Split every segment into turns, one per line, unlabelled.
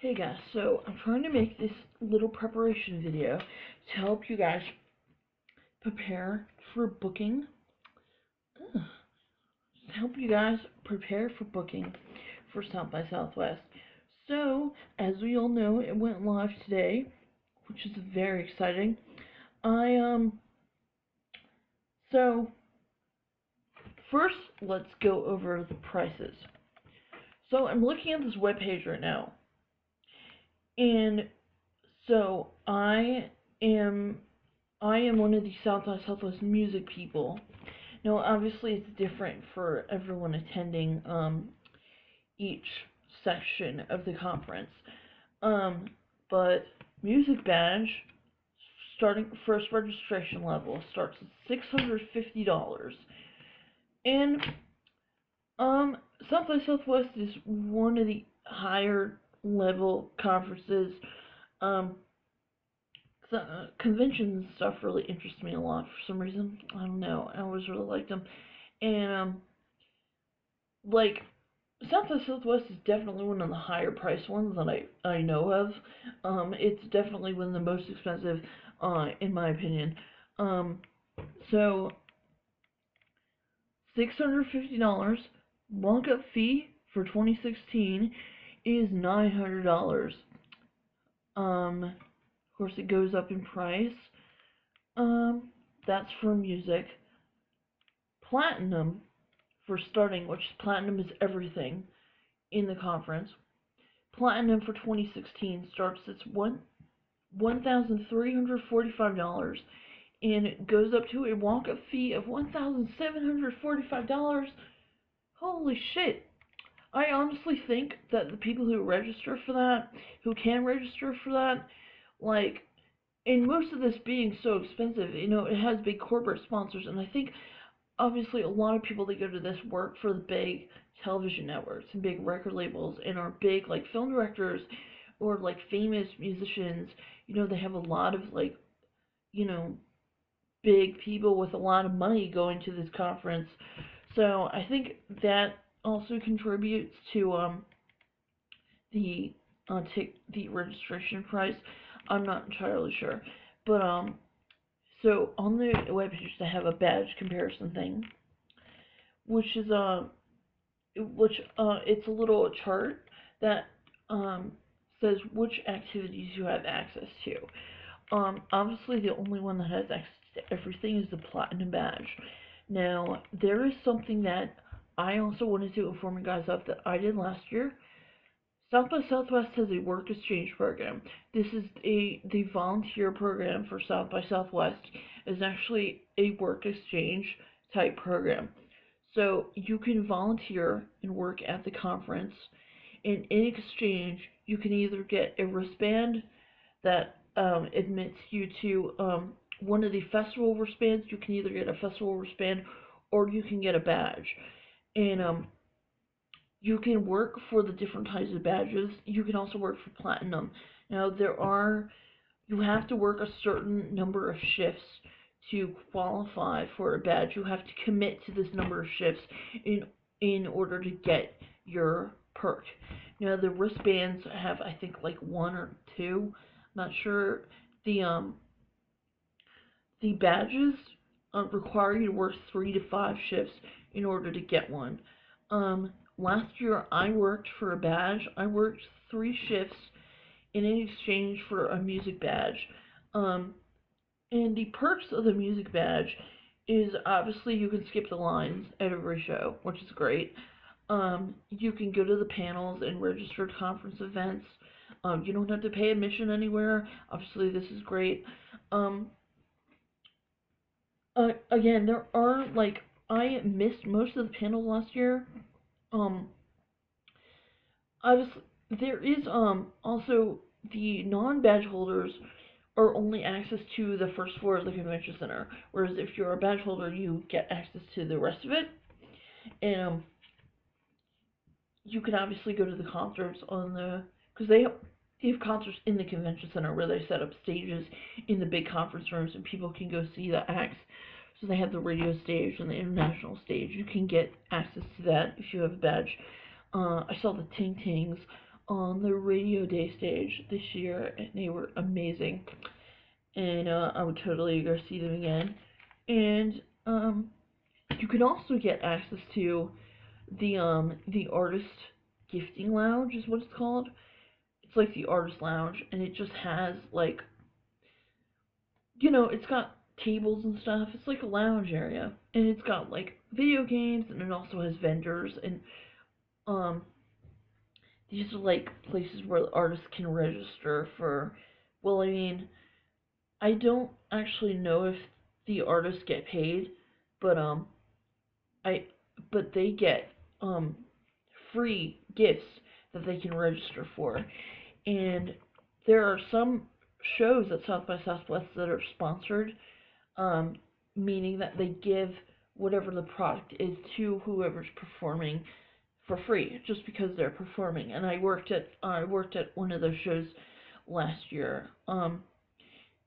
Hey guys, so I'm trying to make this little preparation video to help you guys prepare for booking. Ugh. Help you guys prepare for booking for South by Southwest. So, as we all know, it went live today, which is very exciting. So first let's go over the prices. So I'm looking at this webpage right now, and so I am one of the South by Southwest music people. Now, obviously, it's different for everyone attending each section of the conference. But music badge, starting first registration level, starts at $650, and South by Southwest is one of the higher level conferences. Um, Conventions and stuff really interests me a lot for some reason. I don't know. I always really liked them. And, like, South by Southwest is definitely one of the higher priced ones that I know of. It's definitely one of the most expensive, in my opinion. So, $650. Walk-up fee for 2016 is $900. Of course, it goes up in price. That's for music. Platinum, for starting, which platinum is everything in the conference. Platinum for 2016 starts at $1,345, and it goes up to a walk-up fee of $1,745. Holy shit! I honestly think that the people who register for that, who can register for that, like, and most of this being so expensive, it has big corporate sponsors, and I think obviously a lot of people that go to this work for the big television networks and big record labels and are big like film directors or like famous musicians. They have a lot of like, you know, big people with a lot of money going to this conference. So I think that also contributes to the the registration price. I'm not entirely sure, but so on the webpage they have a badge comparison thing, which is it's a little chart that says which activities you have access to. Obviously the only one that has access to everything is the platinum badge. Now there is something that I also wanted to inform you guys of that I did last year. South by Southwest has a work exchange program. This is the volunteer program for South by Southwest is actually a work exchange type program. So you can volunteer and work at the conference, and in exchange you can either get a wristband that admits you to one of the festival wristbands. You can either get a festival wristband or you can get a badge. And you can work for the different types of badges. You can also work for platinum. Now you have to work a certain number of shifts to qualify for a badge. You have to commit to this number of shifts in order to get your perk. Now the wristbands have, I think, like one or two. I'm not sure. The badges require you to work 3 to 5 shifts in order to get one. Last year I worked for a badge. I worked 3 shifts in exchange for a music badge. And the perks of the music badge is obviously you can skip the lines at every show, which is great. You can go to the panels and registered conference events. You don't have to pay admission anywhere. Obviously, this is great. Again, there are, like, I missed most of the panels last year. I was There is also the non-badge holders are only access to the first floor of the convention center, whereas if you're a badge holder, you get access to the rest of it. And you can obviously go to the concerts because they have concerts in the convention center where they set up stages in the big conference rooms and people can go see the acts. So they have the radio stage and the international stage. You can get access to that if you have a badge. I saw the Ting Tings on the Radio Day stage this year, and they were amazing. And I would totally go see them again. And you can also get access to the artist gifting lounge is what it's called. It's like the artist lounge, and it just has like, it's got tables and stuff. It's like a lounge area, and it's got like video games, and it also has vendors, and um these are like places where the artists can register for. Well, I mean, I don't actually know if the artists get paid, but I but they get free gifts that they can register for. And there are some shows at South by Southwest that are sponsored, um, meaning that they give whatever the product is to whoever's performing for free, just because they're performing. And I worked at one of those shows last year.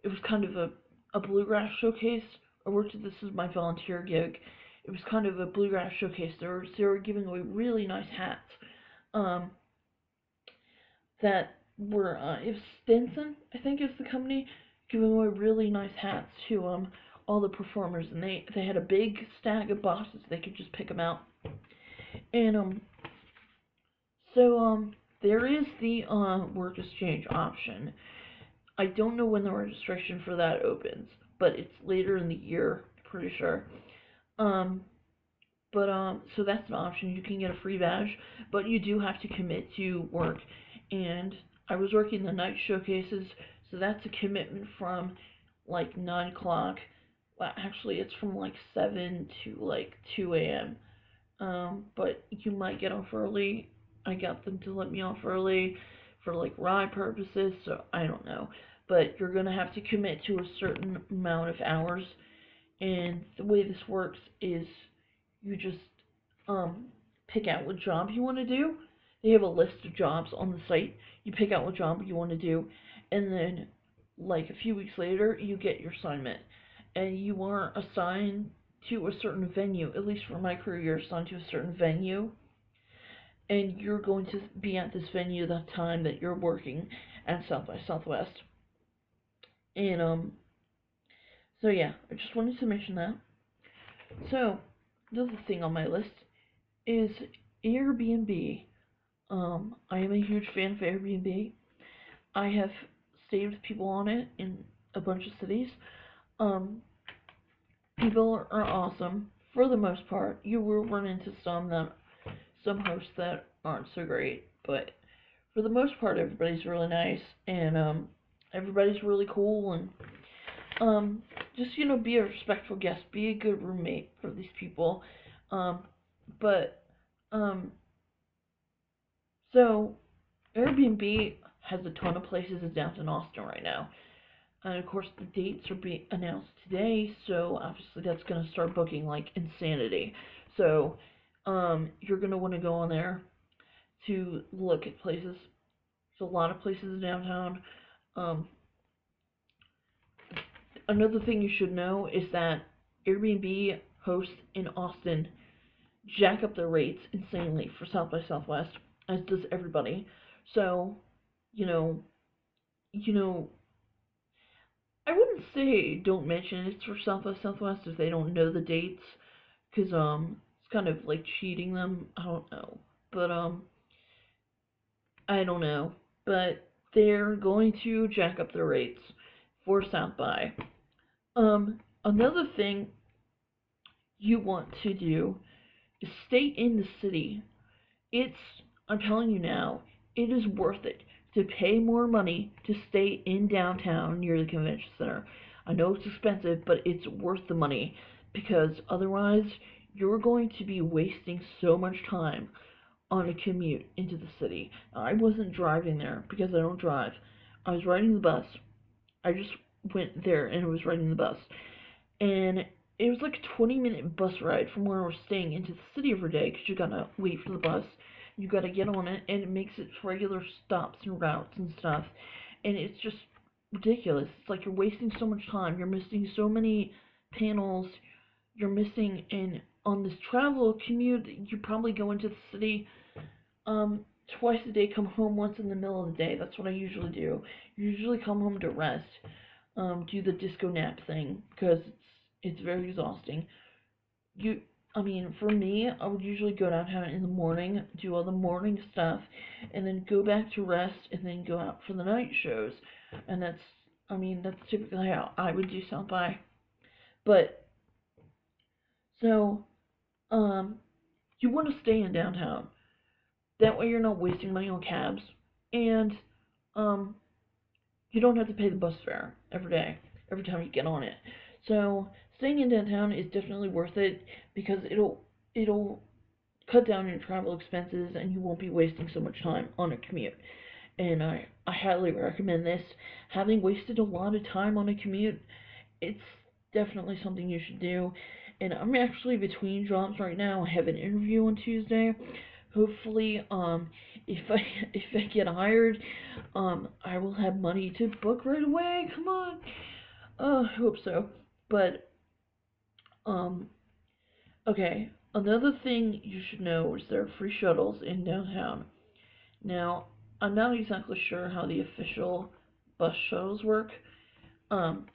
It was kind of a bluegrass showcase. I worked at this as my volunteer gig. It was kind of a bluegrass showcase. They were giving away really nice hats. Um, that were it was Stinson, I think is the company, giving away really nice hats to all the performers, and they had a big stack of boxes. They could just pick them out, and there is the work exchange option. I don't know when the registration for that opens, but it's later in the year, pretty sure. Um, so that's an option. You can get a free badge, but you do have to commit to work. And I was working the night showcases, so that's a commitment from like 9 o'clock. Well, actually, it's from like 7 to like 2 a.m. But you might get off early. I got them to let me off early for like ride purposes, so I don't know. But you're gonna have to commit to a certain amount of hours, and the way this works is you just um, pick out what job you want to do. They have a list of jobs on the site. You pick out what job you want to do, and then like a few weeks later, you get your assignment, and you are assigned to a certain venue. At least for my career, you're assigned to a certain venue, and you're going to be at this venue the time that you're working at South by Southwest. And so yeah, I just wanted to mention that. So another thing on my list is Airbnb. I am a huge fan of Airbnb. I have stayed with people on it in a bunch of cities. Um, People are awesome for the most part. You will run into some hosts that aren't so great, but for the most part, everybody's really nice, and everybody's really cool, and just be a respectful guest, be a good roommate for these people. Um, but so Airbnb has a ton of places in downtown Austin right now. And of course, the dates are being announced today, so obviously that's going to start booking like insanity. So, you're going to want to go on there to look at places. There's a lot of places in downtown. Um, Another thing you should know is that Airbnb hosts in Austin jack up their rates insanely for South by Southwest, as does everybody. So, you know, you know, I wouldn't say don't mention it's for South by Southwest if they don't know the dates, cause it's kind of like cheating them. I don't know, but I don't know, but they're going to jack up their rates for South by. Another thing you want to do is stay in the city. It's, I'm telling you now, it is worth it to pay more money to stay in downtown near the convention center. I know it's expensive, but it's worth the money because otherwise you're going to be wasting so much time on a commute into the city. I wasn't driving there because I don't drive. I was riding the bus. I just went there and was riding the bus. And it was like a 20-minute bus ride from where I was staying into the city every day because you gotta wait for the bus. You gotta get on it, and it makes it regular stops and routes and stuff. And it's just ridiculous. It's like you're wasting so much time. You're missing so many panels. You're missing, and on this travel commute, you probably go into the city twice a day, come home once in the middle of the day. That's what I usually do. Usually come home to rest, do the disco nap thing because it's very exhausting. You, I mean, for me, I would usually go downtown in the morning, do all the morning stuff, and then go back to rest, and then go out for the night shows. And that's typically how I would do South by. But so, um, you want to stay in downtown. That way, you're not wasting money on cabs, and um, you don't have to pay the bus fare every day, every time you get on it. So staying in downtown is definitely worth it because it'll cut down your travel expenses and you won't be wasting so much time on a commute. And I highly recommend this. Having wasted a lot of time on a commute, it's definitely something you should do. And I'm actually between jobs right now. I have an interview on Tuesday. Hopefully, if I if I get hired, I will have money to book right away. Come on. I hope so. But um, okay. Another thing you should know is there are free shuttles in downtown. Now, I'm not exactly sure how the official bus shuttles work. Um,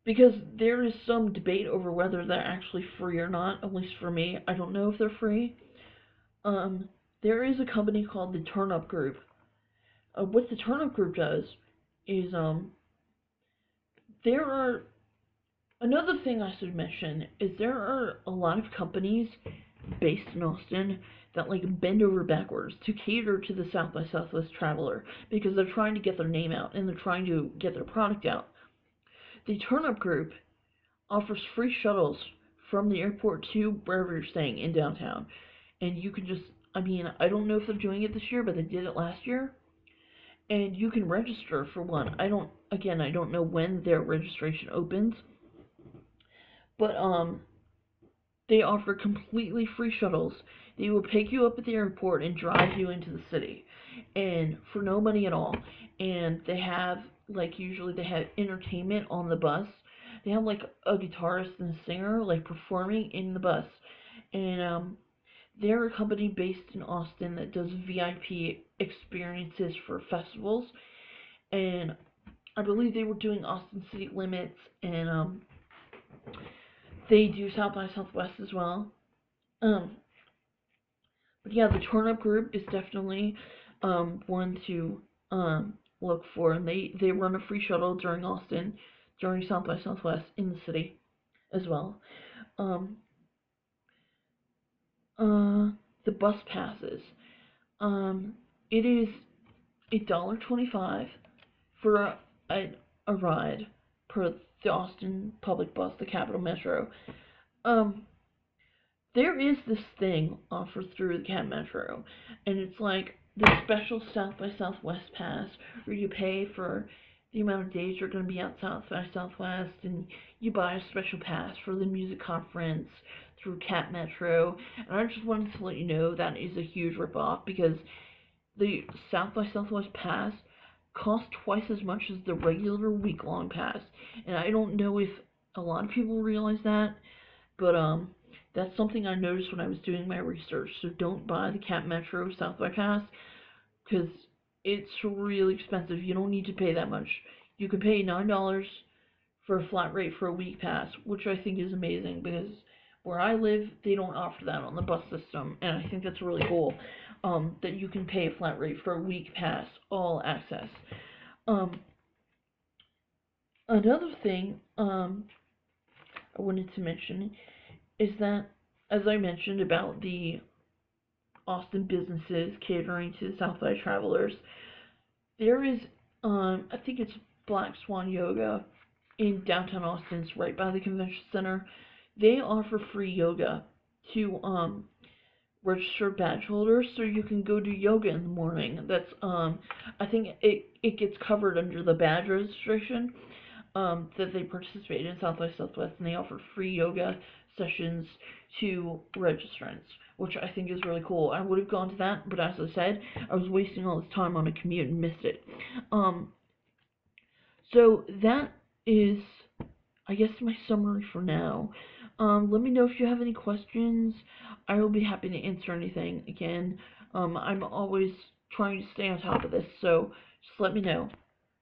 because there is some debate over whether they're actually free or not. At least for me, I don't know if they're free. Um, there is a company called the Turn Up Group. What the Turn Up Group does is there are another thing I should mention is there are a lot of companies based in Austin that like bend over backwards to cater to the South by Southwest traveler because they're trying to get their name out and they're trying to get their product out. The Turn Up Group offers free shuttles from the airport to wherever you're staying in downtown. And you can just, I mean, I don't know if they're doing it this year, but they did it last year. And you can register for one. I don't know when their registration opens, but they offer completely free shuttles. They will pick you up at the airport and drive you into the city, and for no money at all. And they have usually they have entertainment on the bus. They have like a guitarist and a singer like performing in the bus, and they're a company based in Austin that does VIP experiences for festivals, and I believe they were doing Austin City Limits, and they do South by Southwest as well. Um, but yeah, the Turn Up Group is definitely one to look for, and they run a free shuttle during Austin, during South by Southwest in the city as well. Um, the bus passes. Um, it is $1.25 for a ride per the Austin public bus, the Capital Metro. Um, there is this thing offered through the Cap Metro, and it's like the special South by Southwest pass, where you pay for the amount of days you're going to be out South by Southwest, and you buy a special pass for the music conference through Cap Metro. And I just wanted to let you know that is a huge ripoff because the South by Southwest pass costs twice as much as the regular week-long pass, and I don't know if a lot of people realize that, but that's something I noticed when I was doing my research. So don't buy the Cap Metro South by Pass because it's really expensive. You don't need to pay that much. You can pay $9 for a flat rate for a week pass, which I think is amazing because where I live, they don't offer that on the bus system, and I think that's really cool. That you can pay a flat rate for a week pass, all access. Another thing I wanted to mention is that, as I mentioned about the Austin businesses catering to the Southside travelers, there is, I think it's Black Swan Yoga in downtown Austin. It's right by the convention center. They offer free yoga to registered badge holders, so you can go do yoga in the morning. That's I think it gets covered under the badge registration that they participate in South by Southwest, and they offer free yoga sessions to registrants, which I think is really cool. I would have gone to that, but as I said, I was wasting all this time on a commute and missed it. So that is, I guess, my summary for now. Let me know if you have any questions. I will be happy to answer anything. Again, I'm always trying to stay on top of this, so just let me know.